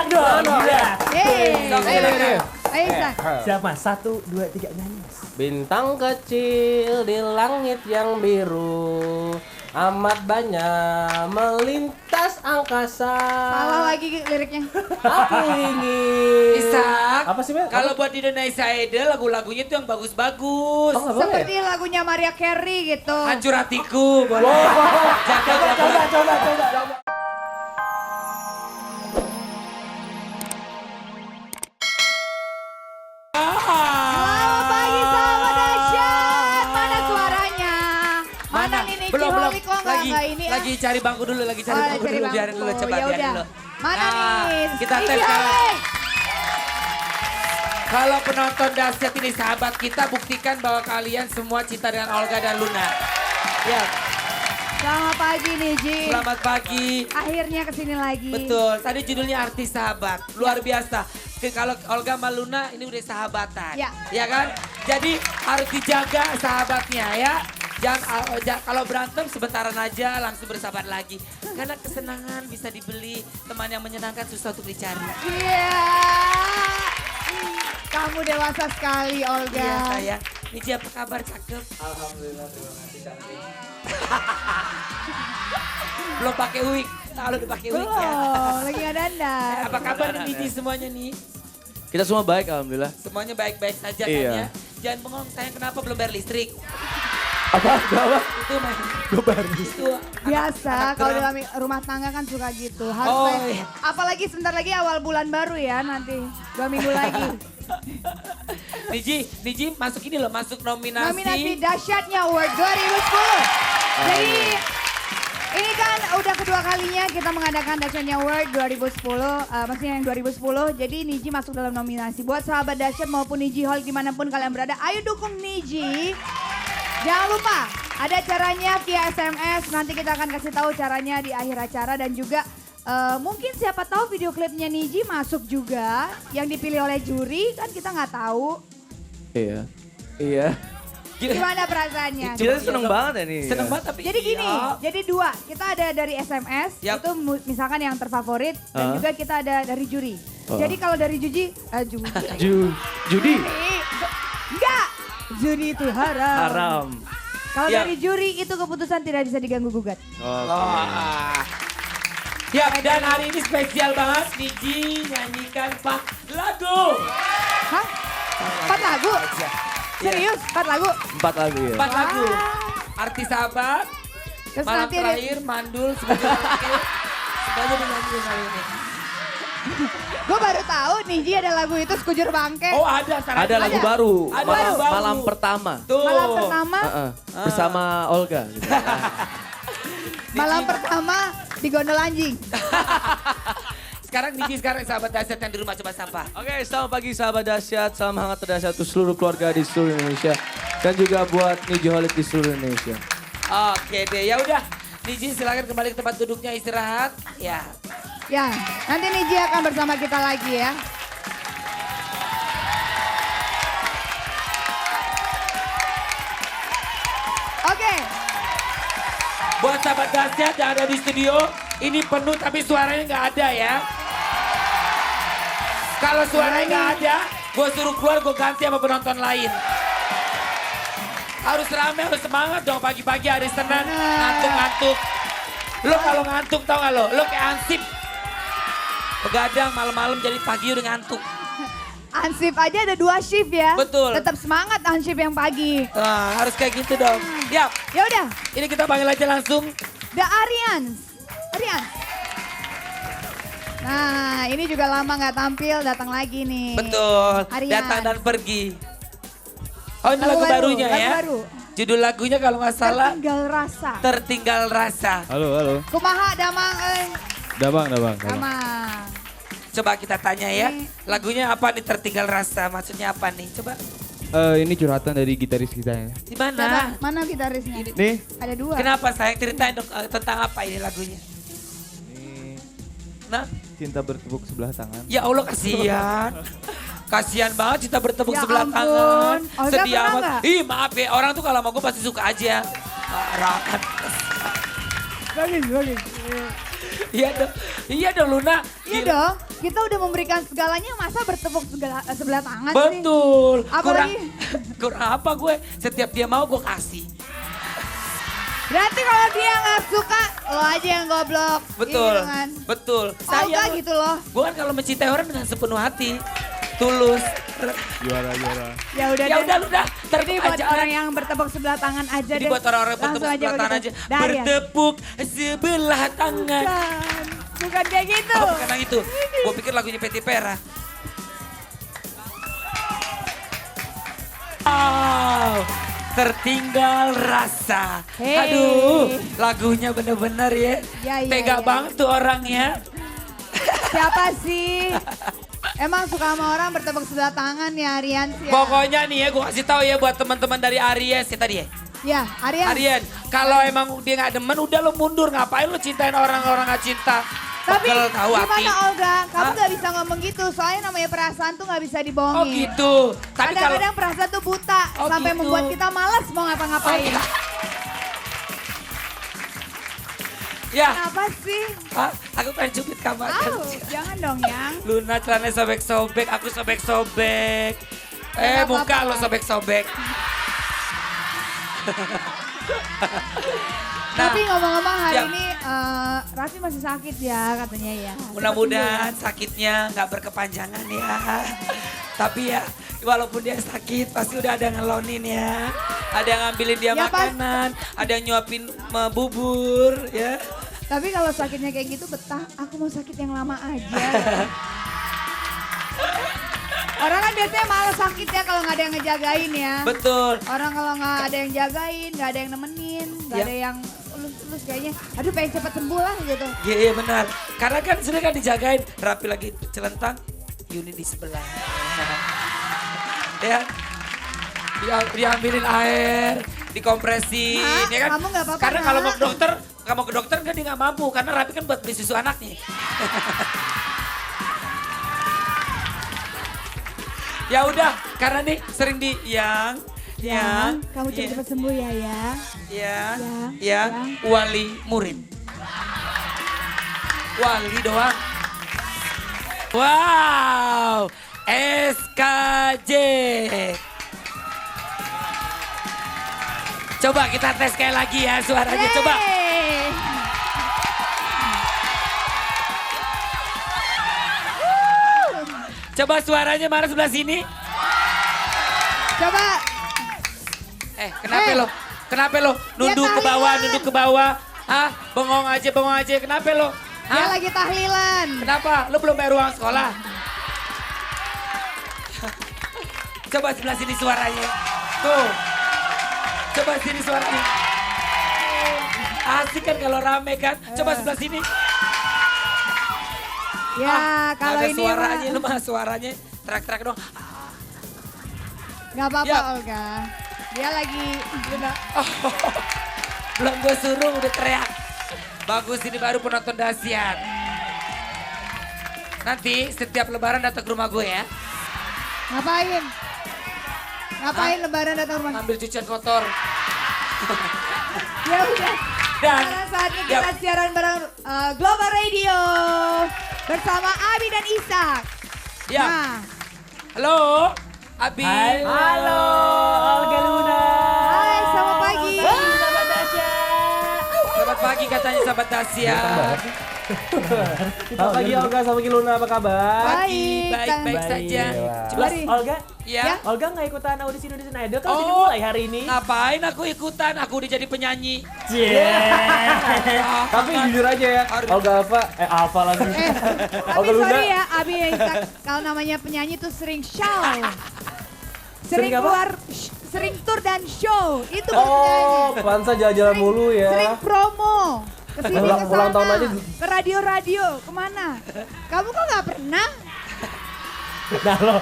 dong. Gila. Ayo Isak. Siapa? 1, 2, 3 nyanyi. Bintang kecil di langit yang biru, amat banyak melintas angkasa. Salah lagi liriknya. Aku ingin. Isak, Apa sih, Mel? kalau buat di Indonesia Idol lagu-lagunya tuh yang bagus-bagus. Oh, nggak boleh. Seperti lagunya Maria Carey gitu. Hancur hatiku, boleh. Jaga Coba. Selamat pagi sahabat dahsyat. Mana suaranya? Mana Nini Belum. Ciholi kok Lagi, nggak ini ya? lagi cari bangku dulu, lagi cari Oh, bangku cari dulu, biarin dulu, bangku. coba Ya biarin udah. dulu. Mana Nah, nih? kita tes Nini sekarang. Ciholi. Kalau penonton dahsyat ini sahabat kita, buktikan bahwa kalian semua cinta dengan Olga dan Luna. Ya, Selamat pagi Niji. selamat pagi. Akhirnya kesini lagi. Betul, tadi judulnya Artis Sahabat, luar biasa. Kalau Olga sama Luna ini udah sahabatan, Ya. kan? Jadi harus dijaga sahabatnya ya. Kalau berantem sebentaran aja langsung bersahabat lagi. Karena kesenangan bisa dibeli, teman yang menyenangkan susah untuk dicari. Iya. Kamu dewasa sekali Olga. Iya sayang. Niji apa kabar, cakep? Alhamdulillah, terima kasih cantik. Belum pakai wig, kalau udah pakai wig ya. Belum, lagi nggak dandan. Apa kabar nih Niji semuanya nih? Kita semua baik alhamdulillah. Semuanya baik-baik saja kan Iya. ya? Jangan bengong, sayang kenapa belum bayar listrik? Apa? Itu mah. Itu Biasa, anak kalau geram. dalam rumah tangga kan suka gitu. Harus Oh, bayar- iya. Apalagi sebentar lagi awal bulan baru ya nanti. 2 minggu lagi. Niji masuk ini loh, masuk nominasi. Nominasi dahsyatnya Award 2010. Jadi ini kan udah kedua kalinya kita mengadakan Dahsyatnya Award 2010. Maksudnya yang 2010. Jadi Niji masuk dalam nominasi. Buat sahabat dahsyat maupun Niji Hall dimanapun kalian berada. Ayo dukung Niji. Jangan lupa ada caranya via SMS. Nanti kita akan kasih tahu caranya di akhir acara. Dan juga mungkin siapa tahu video klipnya Niji masuk juga. Yang dipilih oleh juri kan kita nggak tahu. Iya. Iya. Gimana perasaannya? Kita seneng banget ya nih. Seneng banget tapi Jadi gini, iya. jadi 2. Kita ada dari SMS, Yap. itu misalkan yang terfavorit. Dan juga kita ada dari juri. Oh. Jadi kalau dari judi. Judi. Enggak, judi itu haram. Haram. Kalau Ya. dari juri itu keputusan tidak bisa diganggu gugat. Oh. Ya, dan hari ini spesial banget Niji nyanyikan 4 lagu. Hah? 4 lagu? Serius? 4 lagu? 4 lagu ya. 4 lagu. Wah. Artis Sahabat, Terus Malam nanti ada, Terakhir, Mandul, semuanya dinyanyiin hari ini. gue baru tahu Niji ada lagu itu Sekujur Bangke. Oh ada, Ada lagu baru. Ada Malam, lagu baru. malam pertama. Tuh. Malam pertama, Bersama Olga. Gitu. malam pertama di gondol anjing. Sekarang Niji sahabat dahsyat yang di rumah coba sapa. Oke, selamat pagi sahabat dahsyat. Salam hangat terdahsyat untuk seluruh keluarga di seluruh Indonesia. Dan juga buat Nijiholik di seluruh Indonesia. Oke deh, ya udah. Niji silakan kembali ke tempat duduknya istirahat. Ya. Ya, nanti Niji akan bersama kita lagi ya. Oke, Buat sahabat dahsyat yang ada di studio, ini penuh tapi suaranya nggak ada ya. Kalau suaranya nggak ada, gue suruh keluar, gue ganti sama penonton lain. Harus rame, harus semangat dong pagi-pagi hari Senin, ngantuk-ngantuk. Lo kalau ngantuk tau gak lo kayak ansip. Begadang malam-malam jadi pagi udah ngantuk. Ansip aja ada 2 shift ya. Betul. Tetap semangat Ansip yang pagi. Nah, harus kayak gitu dong. Ya, Ya udah, ini kita panggil aja langsung. The Aryans. Aryans. Nah, ini juga lama nggak tampil, datang lagi nih. Betul, Aryan. datang dan pergi. Oh ini Lagu lagu baru, barunya lagu ya. baru. Judul lagunya kalau nggak salah Tertinggal Rasa. Tertinggal Rasa. Halo. Kumaha Damang Damang. Damang. Coba kita tanya ya, Ini- lagunya apa nih Tertinggal Rasa? Maksudnya apa nih? Coba Ini curhatan dari gitaris kita ya. di mana? Siapa? Mana gitarisnya? Nih. Ada 2. Kenapa sayang? Ceritain dong tentang apa ini lagunya? Ini Nah, cinta bertepuk sebelah tangan. ya Allah kasihan. Kasihan banget kita bertepuk Ya sebelah ampun. tangan. Olga Sedih pernah amat. nggak? Ih maaf ya, orang tuh kalau sama gue pasti suka aja. Parah kan. Bagus. Iya dong Luna. Iya dong, kita udah memberikan segalanya, masa bertepuk sebelah tangan sih? Betul. Apalagi? Kurang apa gue? Setiap dia mau gue kasih. Berarti kalau dia nggak suka, lo aja yang goblok. Betul. Gitu kan? Betul. Olga gitu loh. Gue kan kalau mencintai orang dengan sepenuh hati. Tulus. Ya udah Ya deh. udah Luna. Ini buat orang yang bertepuk sebelah tangan aja Ini deh. buat orang-orang bertepuk Langsung sebelah tangan aja. begitu. Darian. Bertepuk sebelah tangan. Bukan kayak gitu. Oh, bukan yang itu. Gue pikir lagunya Peti Pera. Wow, tertinggal rasa. Hey. Aduh, lagunya bener-bener ya. Ya, Tega ya. banget tuh orangnya. Siapa sih? Emang suka sama orang bertepuk sebelah tangan ya Aryan sih. Pokoknya nih ya, gue kasih tahu ya buat teman-teman dari Aries ya tadi ya. Ya, Aryan. Aryan, kalau emang dia nggak demen, udah lo mundur. Ngapain lo cintain orang-orang nggak cinta? Tapi Pegel tahu hati. gimana Olga? Kamu Hah? gak bisa ngomong gitu, soalnya namanya perasaan tuh gak bisa Oh dibohongin. gitu. Tapi kalau Kadang-kadang perasaan tuh buta, Oh, sampai gitu. membuat kita malas mau ngapa-ngapain. ya, Kenapa sih? Hah? Aku pengen cubit kamar. Jangan dong yang. Luna celananya sobek-sobek, aku sobek-sobek. Nggak Muka apa-apa. lo sobek-sobek. Tapi ngomong-ngomong hari siap. ini Raffi masih sakit ya katanya ya. Mudah-mudahan sakitnya nggak berkepanjangan ya. Tapi ya walaupun dia sakit pasti udah ada ngelonin ya. Ada yang ngambilin dia Ya, pas- makanan, ada yang nyuapin bubur ya. Tapi kalau sakitnya kayak gitu betah, aku mau sakit yang lama aja. Orang kan biasanya malas sakit ya kalau nggak ada yang ngejagain ya. Betul. Orang kalau nggak ada yang jagain, nggak ada yang nemenin, nggak Ya. ada yang ulus-ulus kayaknya. Aduh pengen cepat sembuh lah gitu. Iya, iya benar. Karena kan sudah kan dijagain, Rapi lagi celentang, Yuni di sebelah. Ya, diambilin air, dikompresin, Ma, ya kan? kamu nggak apa-apa, Karena kalau Ma. mau ke dokter, nggak mau ke dokter kan dia nggak mampu, karena Rapi kan buat beli susu anaknya. Ya udah, karena nih sering di yang, Kamu cepat-cepat sembuh ya ya. yang wali murid. Wali doang. Wow, SKJ. Coba kita tes sekali lagi ya suaranya, coba. Yeay. Coba suaranya mana sebelah sini. Coba. Kenapa lo? Kenapa lo? Nunduk ke bawah, tahlilan. nunduk ke bawah. Hah? Bengong aja. Kenapa lo? Dia Hah? lagi tahlilan. Kenapa? Lo belum bayar uang sekolah? Coba sebelah sini suaranya. Tuh. Coba sini suaranya. Asik kan kalau rame kan? Coba sebelah sini. Ya kalau Ada ini suaranya, mah lu mah suaranya terak-terak dong. nggak apa-apa Ya. Olga. Dia lagi Belum gue suruh udah teriak. Bagus, ini baru penonton dahsyat. Nanti setiap lebaran datang ke rumah gue ya. ngapain? Ngapain lebaran datang rumah? Ambil cucian kotor. Ya udah. Dan Sekarang saatnya ya. kita siaran bareng Global Radio bersama Abi dan Ishak. Ya. Nah, Halo, Abi. Halo, Olga Luna. hai selamat pagi. Sahabat dahsyat. Selamat pagi katanya sahabat dahsyat. Selamat pagi Olga, selamat pagi Luna, apa kabar? Baik, Baik kan. saja. Baik. Coba. Mari. Olga, Ya. Olga nggak ikutan audisi Indonesian Idol kan udah Oh. dimulai hari ini. Ngapain aku ikutan? Aku udah jadi penyanyi. Tapi jujur aja ya, Olga Alfa lagi. Tapi Olga Luna. sorry ya, Abi dan Ishak kalau namanya penyanyi tuh sering show. Sering Sering apa? keluar, sering tour dan show. Itu baru penyanyi. Oh, pansa jalan-jalan mulu ya. Sering promo. Kesini Ulang- ulang tahun kesana, aja. ke radio-radio, kemana? Kamu kok nggak pernah? Nah lo,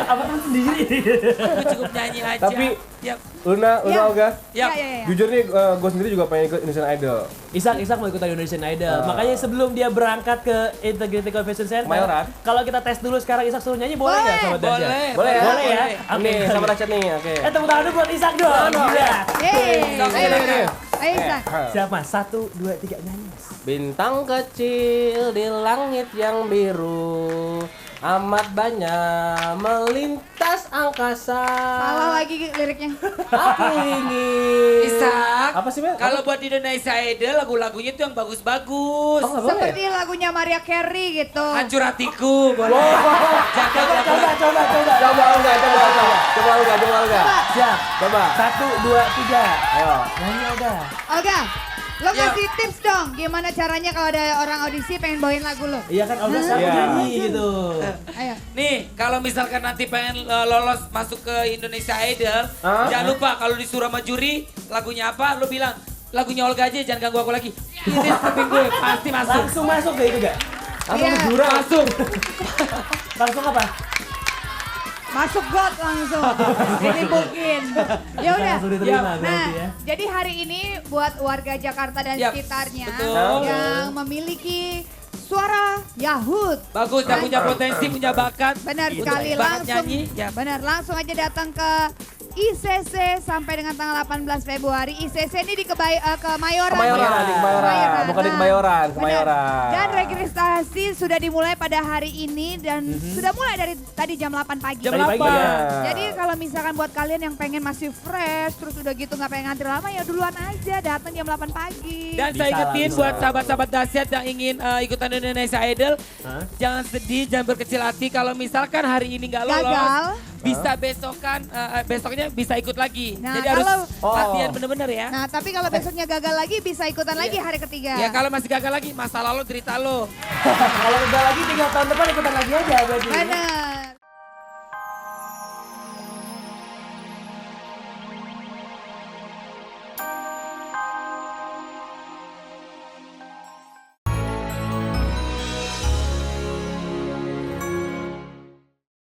apa kan sendiri? Aku cukup nyanyi aja. Tapi- ya, Luna, Ya. Olga. ya. Ya. Jujur nih, gue sendiri juga pengen ikut Indonesian Idol. Isak mau ikutan Indonesian Idol. Makanya sebelum dia berangkat ke Integrity Convention Center, Kemayoran. kalau kita tes dulu sekarang Isak suruh nyanyi boleh nggak sahabat dahsyat? Boleh. Boleh ya? Boleh ya? Oke, sama Racet nih, oke. Tepuk tangan dulu buat Isak dong. Gila. Yeay. Oke, Ayo, oke. ayo. Ayo Isan. Siap mas, 1, 2, 3 nyanyi mas. Bintang kecil di langit yang biru, amat banyak melintas angkasa. Salah lagi liriknya. Aku ingin. Isak, Apa sih, Mel? kalau buat Indonesia Idol lagu-lagunya itu yang bagus-bagus. Oh, nggak boleh. Seperti lagunya Maria Carey gitu. Hancur hatiku, boleh. Jaga Coba. Coba Olga. Siap. Coba. 1, 2, 3. Ayo. Nyanyi Olga. Olga, lo Ya. kasih tips dong. Gimana caranya kalau ada orang audisi pengen bawain lagu lo? Iya kan Olga sekarang Iya. nyanyi gitu. Ayo. Nih, kalau misalkan nanti pengen lolos masuk ke Indonesia Idol, jangan lupa kalau disuruh sama juri lagunya apa, lu bilang lagunya Olga aja, jangan ganggu aku lagi. Ini kuping gue pasti masuk. Langsung masuk deh itu gak? Langsung Iya. ke jurang. Masuk. Langsung apa? Masuk got langsung. Ini mungkin. Ya udah. Langsung diterima Nah, berarti ya. jadi hari ini buat warga Jakarta dan Yap, sekitarnya betul. yang memiliki suara Yahut. Bagus, yang punya potensi, punya bakat. Benar Untuk sekali, bakat langsung. nyanyi, ya. Benar, langsung aja datang ke ICC sampai dengan tanggal 18 Februari. ICC ini di Kemayoran. Kemayoran, di Kemayoran. Bukan di Kemayoran, Benar. Kemayoran. Dan registrasi sudah dimulai pada hari ini dan sudah mulai dari tadi jam 8 pagi. Jam Tadi pagi 8. ya. Jadi kalau misalkan buat kalian yang pengen masih fresh, terus udah gitu nggak pengen ngantri lama, ya duluan aja datang jam 8 pagi. Dan Bisa saya ingetin lah, buat bisa. sahabat-sahabat dahsyat yang ingin ikutan Indonesia Idol, Hah? jangan sedih, jangan berkecil hati. Kalau misalkan hari ini nggak lolos, Gagal. bisa besoknya bisa ikut lagi. Nah, Jadi harus kalau- latihan bener-bener ya. Nah, tapi kalau besoknya gagal lagi bisa ikutan lagi hari ketiga. Ya kalau masih gagal lagi, masalah lo, derita lo. Kalau udah lagi tinggal tahun depan ikutan lagi aja berarti. Bener.